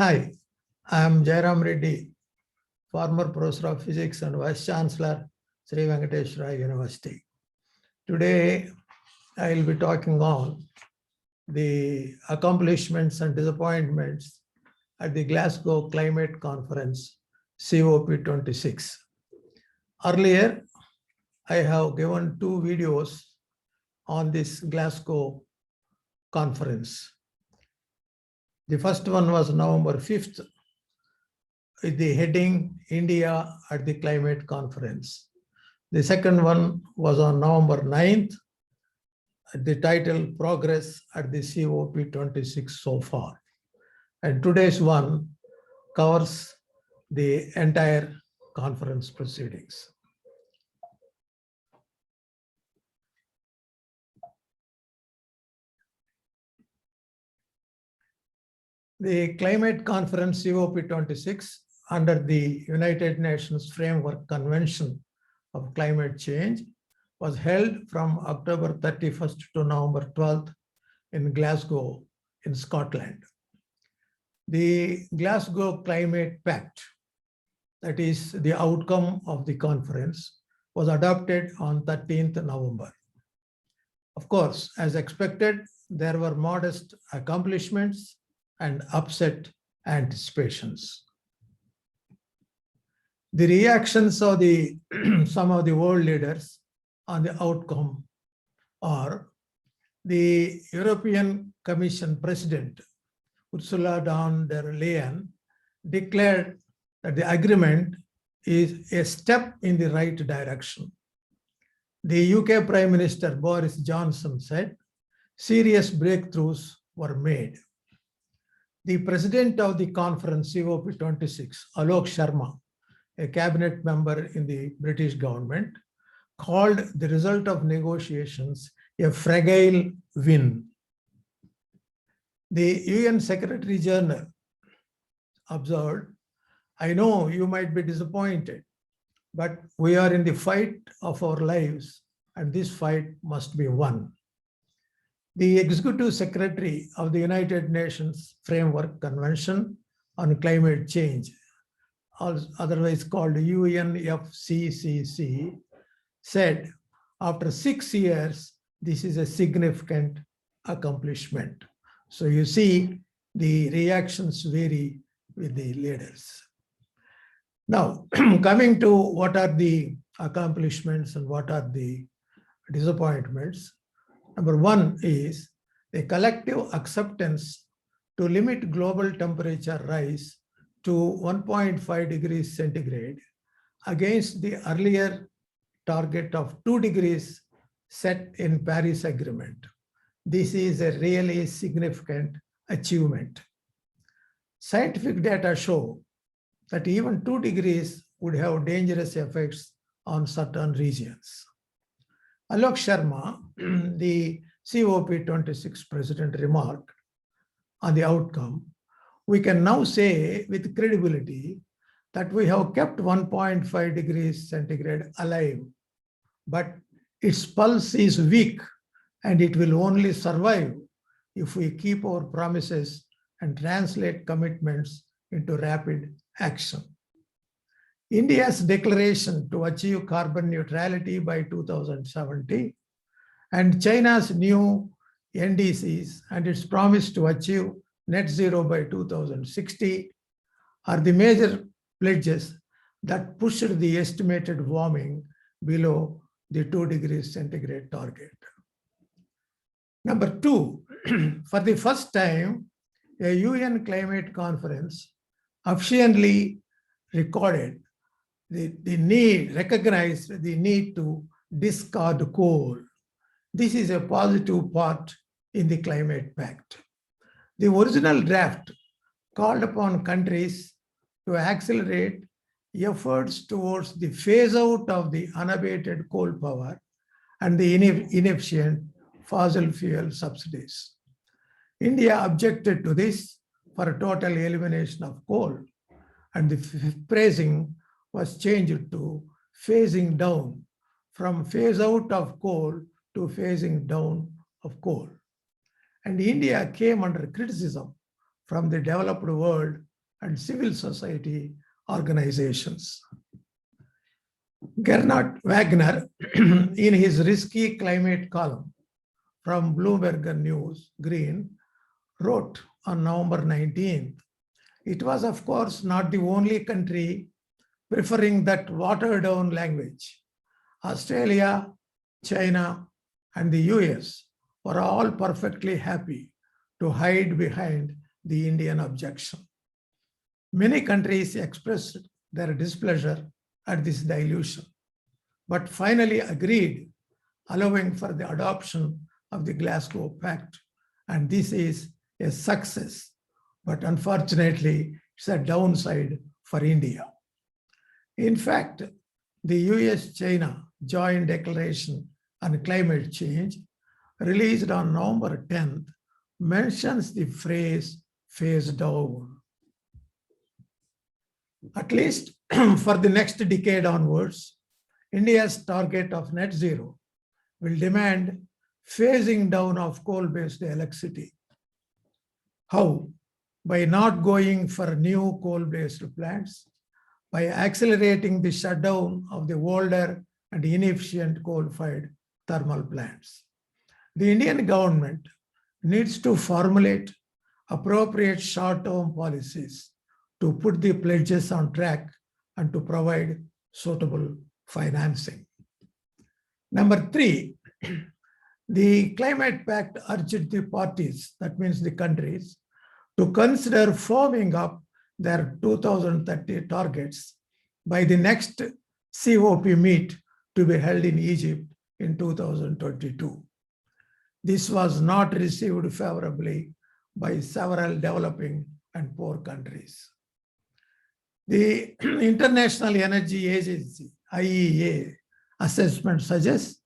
Hi, I am Jairam Reddy, former Professor of Physics and Vice Chancellor, Sri Venkateswara University. Today, I will be talking on the accomplishments and disappointments at the Glasgow Climate Conference, COP26. Earlier, I have given two videos on this Glasgow conference. The first one was November 5th, with the heading India at the Climate Conference. The second one was on November 9th, the title Progress at the COP26 so far. And today's one covers the entire conference proceedings. The Climate Conference COP26 under the United Nations Framework Convention of Climate Change was held from October 31st to November 12th in Glasgow in Scotland. The Glasgow Climate Pact, that is the outcome of the conference, was adopted on 13th November. Of course, as expected, there were modest accomplishments and upset anticipations. The reactions of some of the world leaders on the outcome are: the European Commission President, Ursula von der Leyen, declared that the agreement is a step in the right direction. The UK Prime Minister Boris Johnson said serious breakthroughs were made. The president of the conference COP26, Alok Sharma, a cabinet member in the British government, called the result of negotiations a fragile win. The UN Secretary General observed, "I know you might be disappointed, but we are in the fight of our lives, and this fight must be won." The Executive Secretary of the United Nations Framework Convention on Climate Change, otherwise called UNFCCC, said, after 6 years, this is a significant accomplishment. So you see, the reactions vary with the leaders. Now, coming to what are the accomplishments and what are the disappointments. Number one is the collective acceptance to limit global temperature rise to 1.5 degrees centigrade against the earlier target of 2 degrees set in Paris Agreement. This is a really significant achievement. Scientific data show that even 2 degrees would have dangerous effects on certain regions. Alok Sharma, the COP26 president, remarked on the outcome, "We can now say with credibility that we have kept 1.5 degrees centigrade alive, but its pulse is weak and it will only survive if we keep our promises and translate commitments into rapid action." India's declaration to achieve carbon neutrality by 2070 and China's new NDCs and its promise to achieve net zero by 2060 are the major pledges that pushed the estimated warming below the 2 degrees centigrade target. Number two, for the first time, a UN climate conference officially recognized the need to discard coal. This is a positive part in the Climate Pact. The original draft called upon countries to accelerate efforts towards the phase out of the unabated coal power and the inefficient fossil fuel subsidies. India objected to this for a total elimination of coal, and the phrasing was changed to phasing down, from phase out of coal to phasing down of coal. And India came under criticism from the developed world and civil society organizations. Gernot Wagner, in his risky climate column from Bloomberg News Green, wrote on November 19th, it was, of course, not the only country preferring that watered down language. Australia, China, and the US were all perfectly happy to hide behind the Indian objection. Many countries expressed their displeasure at this dilution, but finally agreed, allowing for the adoption of the Glasgow Pact. And this is a success, but unfortunately, it's a downside for India. In fact, the US-China Joint Declaration on Climate Change, released on November 10th, mentions the phrase phase down. At least for the next decade onwards, India's target of net zero will demand phasing down of coal-based electricity. How? By not going for new coal-based plants, by accelerating the shutdown of the older and inefficient coal-fired thermal plants. The Indian government needs to formulate appropriate short-term policies to put the pledges on track and to provide suitable financing. Number 3, the Climate Pact urged the parties, that means the countries, to consider firming up their 2030 targets by the next COP meet to be held in Egypt in 2022. This was not received favorably by several developing and poor countries. The International Energy Agency, IEA, assessment suggests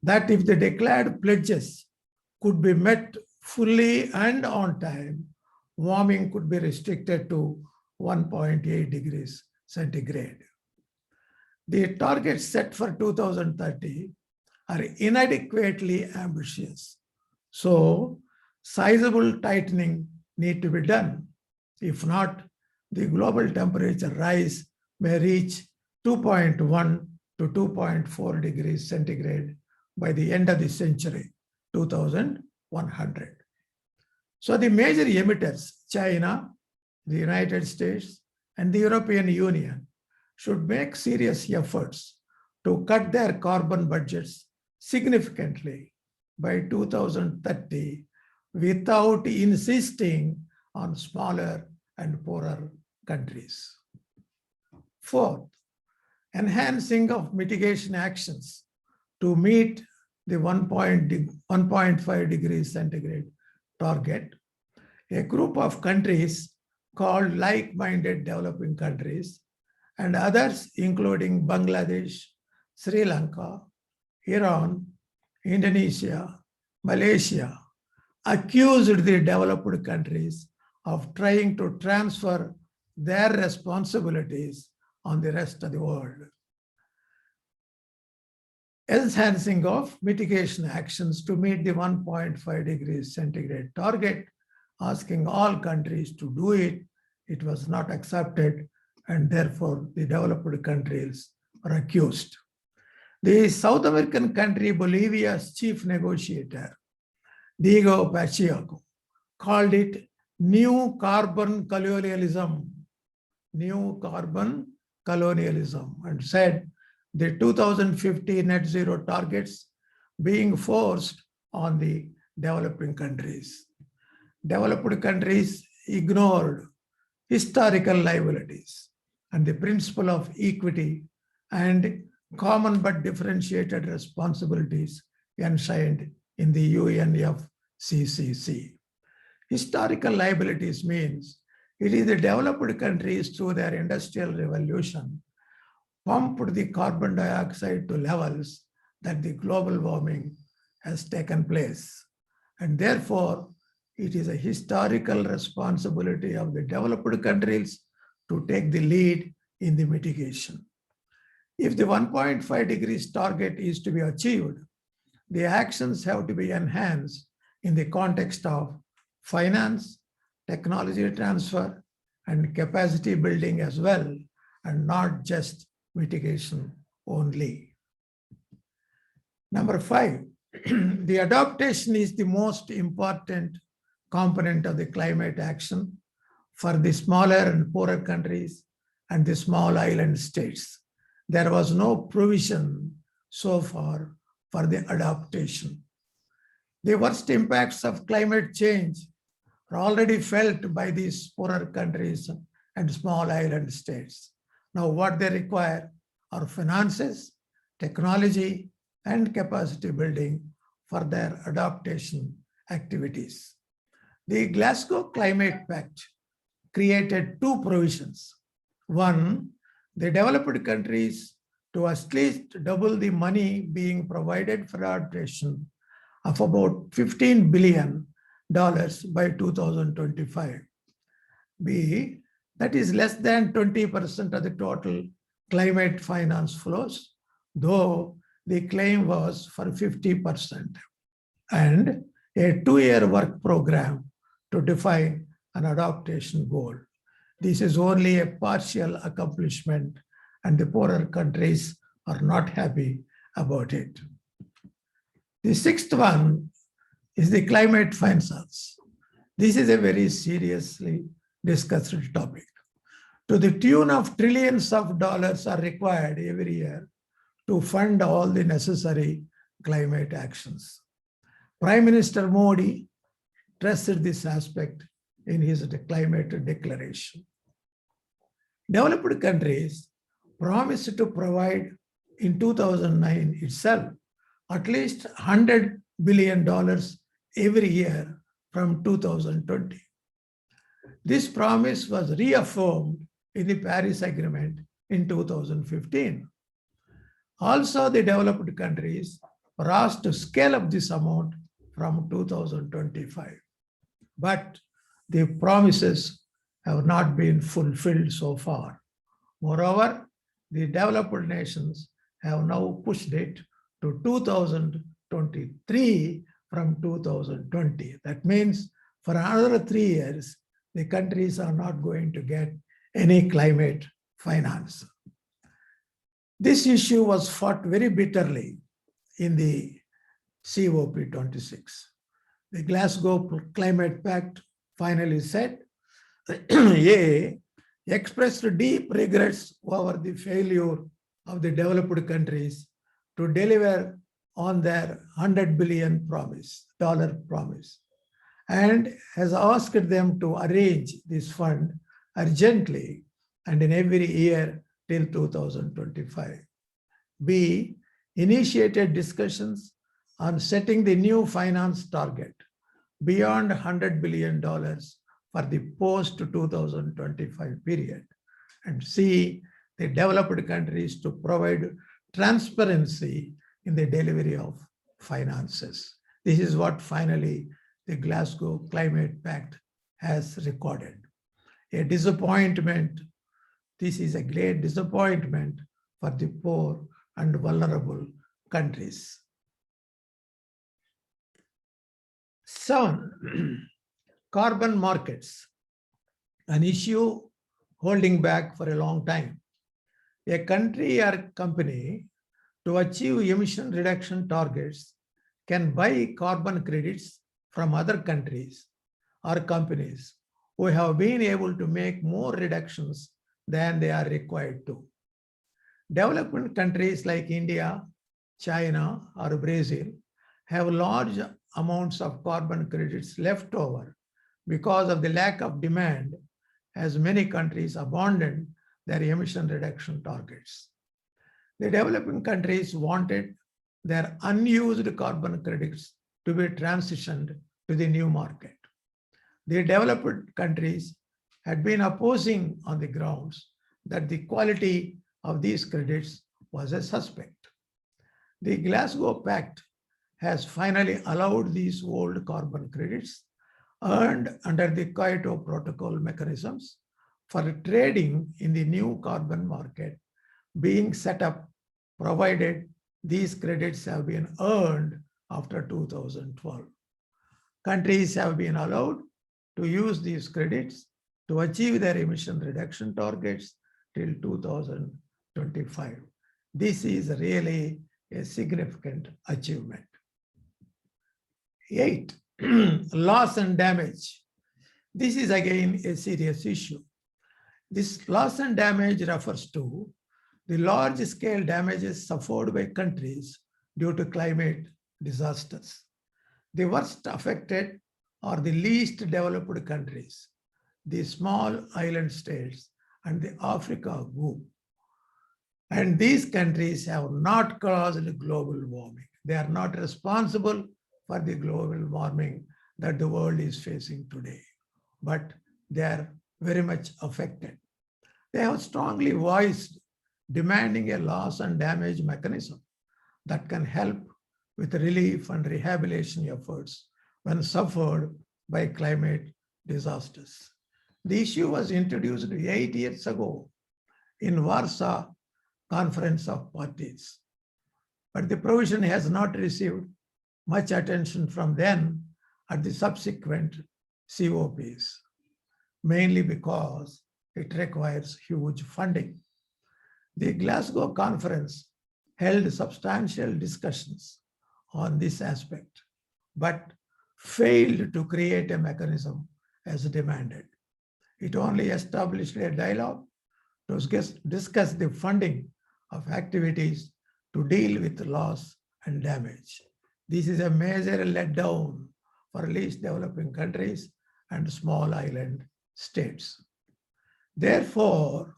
that if the declared pledges could be met fully and on time, warming could be restricted to 1.8 degrees centigrade. The targets set for 2030 are inadequately ambitious. So, sizable tightening need to be done. If not, the global temperature rise may reach 2.1 to 2.4 degrees centigrade by the end of the century, 2100. So the major emitters, China, the United States, and the European Union, should make serious efforts to cut their carbon budgets significantly by 2030 without insisting on smaller and poorer countries. Fourth, enhancing of mitigation actions to meet the 1.5 degrees centigrade target. A group of countries called like-minded developing countries and others, including Bangladesh, Sri Lanka, Iran, Indonesia, Malaysia, accused the developed countries of trying to transfer their responsibilities on the rest of the world. Enhancing of mitigation actions to meet the 1.5 degrees centigrade target, asking all countries to do it, it was not accepted, and therefore the developed countries are accused. The South American country Bolivia's chief negotiator, Diego Pacheco, called it new carbon colonialism, and said the 2050 net zero targets being forced on the developing countries. Developed countries ignored historical liabilities and the principle of equity and common but differentiated responsibilities enshrined in the UNFCCC. Historical liabilities means it is the developed countries through their industrial revolution pumped the carbon dioxide to levels that the global warming has taken place. And therefore, it is a historical responsibility of the developed countries to take the lead in the mitigation. If the 1.5 degrees target is to be achieved, the actions have to be enhanced in the context of finance, technology transfer, and capacity building as well, and not just mitigation only. Number 5, the adaptation is the most important component of the climate action for the smaller and poorer countries and the small island states. There was no provision so far for the adaptation. The worst impacts of climate change are already felt by these poorer countries and small island states. Now, what they require are finances, technology, and capacity building for their adaptation activities. The Glasgow Climate Pact created 2 provisions. One, the developed countries to at least double the money being provided for adaptation of about $15 billion by 2025. B, that is less than 20% of the total climate finance flows, though the claim was for 50%, and a 2-year work program to define an adaptation goal. This is only a partial accomplishment, and the poorer countries are not happy about it. The 6th one is the climate finance. This is a very seriously discussed topic. To the tune of trillions of dollars are required every year to fund all the necessary climate actions. Prime Minister Modi stressed this aspect in his climate declaration. Developed countries promised to provide in 2009 itself at least $100 billion every year from 2020. This promise was reaffirmed in the Paris Agreement in 2015. Also, the developed countries were asked to scale up this amount from 2025. But the promises have not been fulfilled so far. Moreover, the developed nations have now pushed it to 2023 from 2020. That means for another 3 years, the countries are not going to get any climate finance. This issue was fought very bitterly in the COP26. The Glasgow Climate Pact finally said, A, expressed deep regrets over the failure of the developed countries to deliver on their $100 billion promise, and has asked them to arrange this fund urgently and in every year till 2025. B, initiated discussions on setting the new finance target beyond $100 billion for the post-2025 period. And C, the developed countries to provide transparency in the delivery of finances. This is what finally the Glasgow Climate Pact has recorded. A disappointment. This is a great disappointment for the poor and vulnerable countries. 7, carbon markets, an issue holding back for a long time. A country or company to achieve emission reduction targets can buy carbon credits from other countries or companies who have been able to make more reductions than they are required to. Developing countries like India, China, or Brazil have large amounts of carbon credits left over because of the lack of demand, as many countries abandoned their emission reduction targets. The developing countries wanted their unused carbon credits to be transitioned to the new market. The developed countries had been opposing on the grounds that the quality of these credits was a suspect. The Glasgow Pact has finally allowed these old carbon credits earned under the Kyoto Protocol mechanisms for trading in the new carbon market being set up, provided these credits have been earned after 2012. Countries have been allowed to use these credits to achieve their emission reduction targets till 2025. This is really a significant achievement. 8. Loss and damage. This is again a serious issue. This loss and damage refers to the large-scale damages suffered by countries due to climate disasters. The worst affected are the least developed countries, the small island states, and the Africa group. And these countries have not caused global warming. They are not responsible for the global warming that the world is facing today, but they are very much affected. They have strongly voiced demanding a loss and damage mechanism that can help with relief and rehabilitation efforts when suffered by climate disasters. The issue was introduced 8 years ago in Warsaw Conference of Parties, but the provision has not received much attention from then at the subsequent COPs, mainly because it requires huge funding. The Glasgow Conference held substantial discussions on this aspect, but failed to create a mechanism as demanded. It only established a dialogue to discuss the funding of activities to deal with loss and damage. This is a major letdown for least developing countries and small island states. Therefore,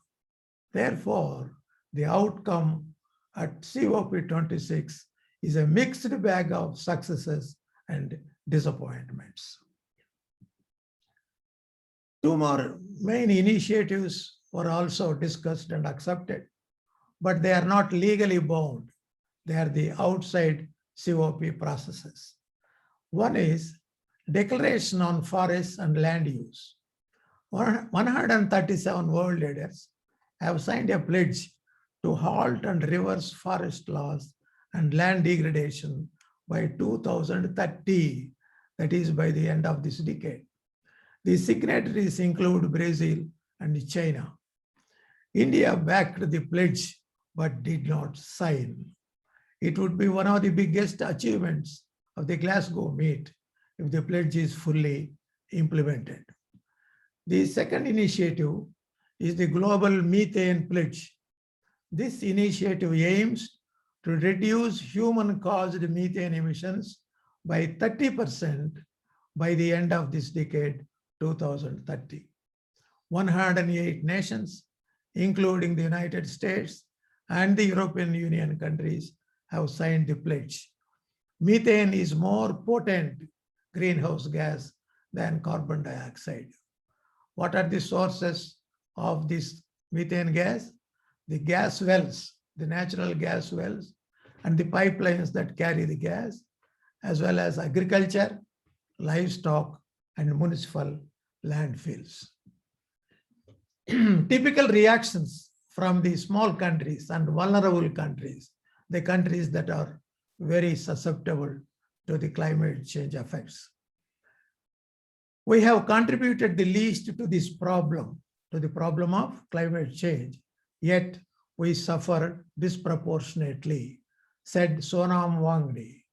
the outcome at COP26 is a mixed bag of successes and disappointments. 2 more main initiatives were also discussed and accepted, but they are not legally bound. They are the outside COP processes. One is Declaration on Forests and Land Use. 137 world leaders have signed a pledge to halt and reverse forest loss and land degradation by 2030, that is by the end of this decade. The signatories include Brazil and China. India backed the pledge but did not sign. It would be one of the biggest achievements of the Glasgow meet if the pledge is fully implemented. The second initiative is the Global Methane Pledge. This initiative aims to reduce human-caused methane emissions by 30% by the end of this decade, 2030. 108 nations, including the United States and the European Union countries, have signed the pledge. Methane is more potent greenhouse gas than carbon dioxide. What are the sources of this methane gas? The gas wells, the natural gas wells, and the pipelines that carry the gas, as well as agriculture, livestock, and municipal landfills. Typical reactions from the small countries and vulnerable countries, the countries that are very susceptible to the climate change effects. We have contributed the least to this problem, to the problem of climate change, yet we suffer disproportionately, said Sonam Wangdi,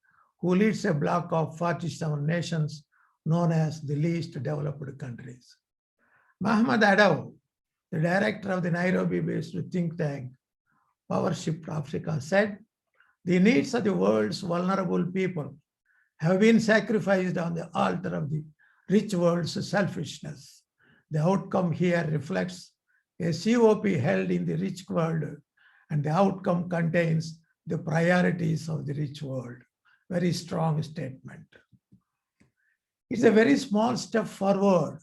who leads a bloc of 47 nations known as the least developed countries. Mohammed Adaw, the director of the Nairobi-based think tank Powership Africa, said, the needs of the world's vulnerable people have been sacrificed on the altar of the rich world's selfishness. The outcome here reflects a COP held in the rich world, and the outcome contains the priorities of the rich world. Very strong statement. It's a very small step forward.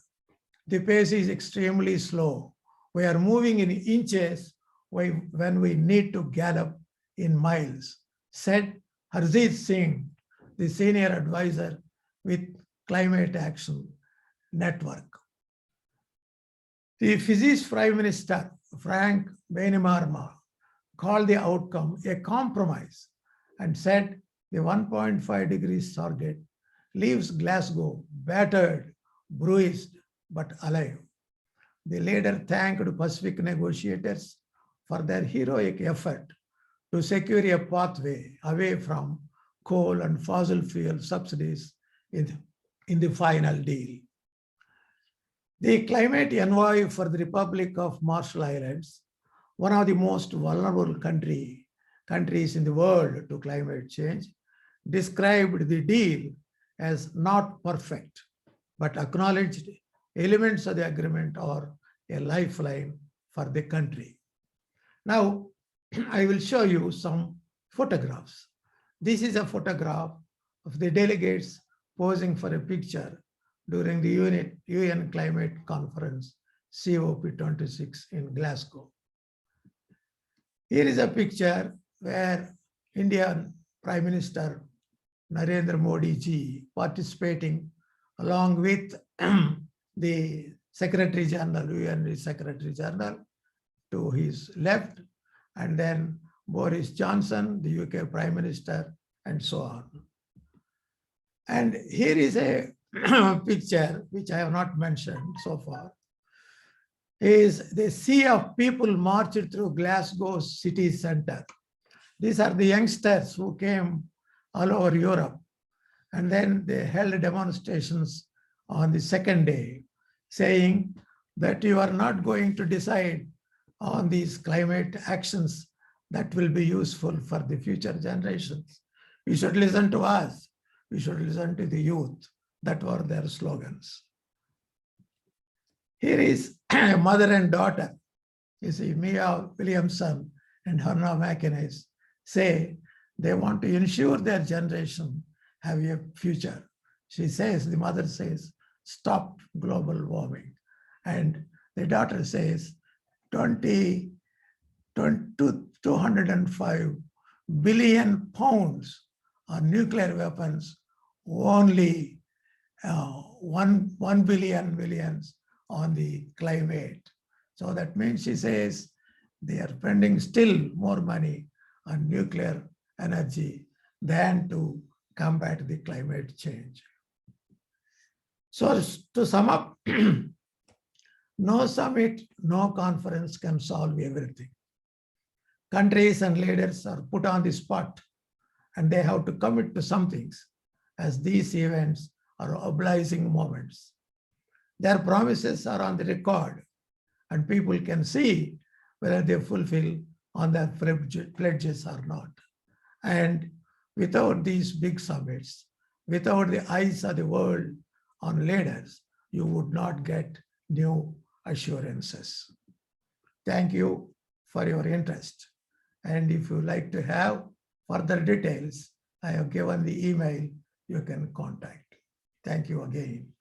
The pace is extremely slow. We are moving in inches when we need to gallop in miles, said Harjeet Singh, the senior advisor with Climate Action Network. The Fiji's Prime Minister, Frank Bainimarama, called the outcome a compromise and said the 1.5 degrees target leaves Glasgow battered, bruised, but alive. The leader thanked Pacific negotiators for their heroic effort to secure a pathway away from coal and fossil fuel subsidies in the final deal. The climate envoy for the Republic of Marshall Islands, one of the most vulnerable countries in the world to climate change, described the deal as not perfect, but acknowledged elements of the agreement are a lifeline for the country. Now, I will show you some photographs. This is a photograph of the delegates posing for a picture during the UN Climate Conference, COP26 in Glasgow. Here is a picture where Indian Prime Minister Narendra Modi ji participating along with the Secretary General, UN Secretary General to his left, and then Boris Johnson, the UK Prime Minister, and so on. And here is a picture which I have not mentioned so far, is the sea of people marched through Glasgow city center. These are the youngsters who came all over Europe, and then they held demonstrations on the second day saying that you are not going to decide on these climate actions that will be useful for the future generations. You should listen to us. We should listen to the youth. That were their slogans. Here is a mother and daughter. You see, Mia Williamson and Hannah McInnes say they want to ensure their generation have a future. She says, the mother says, stop global warming. And the daughter says, 205 billion pounds on nuclear weapons, only 1 billion millions on the climate. So that means she says they are spending still more money on nuclear energy than to combat the climate change. So to sum up, no summit, no conference can solve everything. Countries and leaders are put on the spot and they have to commit to some things, as these events are obliging moments. Their promises are on the record and people can see whether they fulfill on their pledges or not. And without these big summits, without the eyes of the world on leaders, you would not get new assurances. Thank you for your interest. And if you like to have further details, I have given the email you can contact. Thank you again.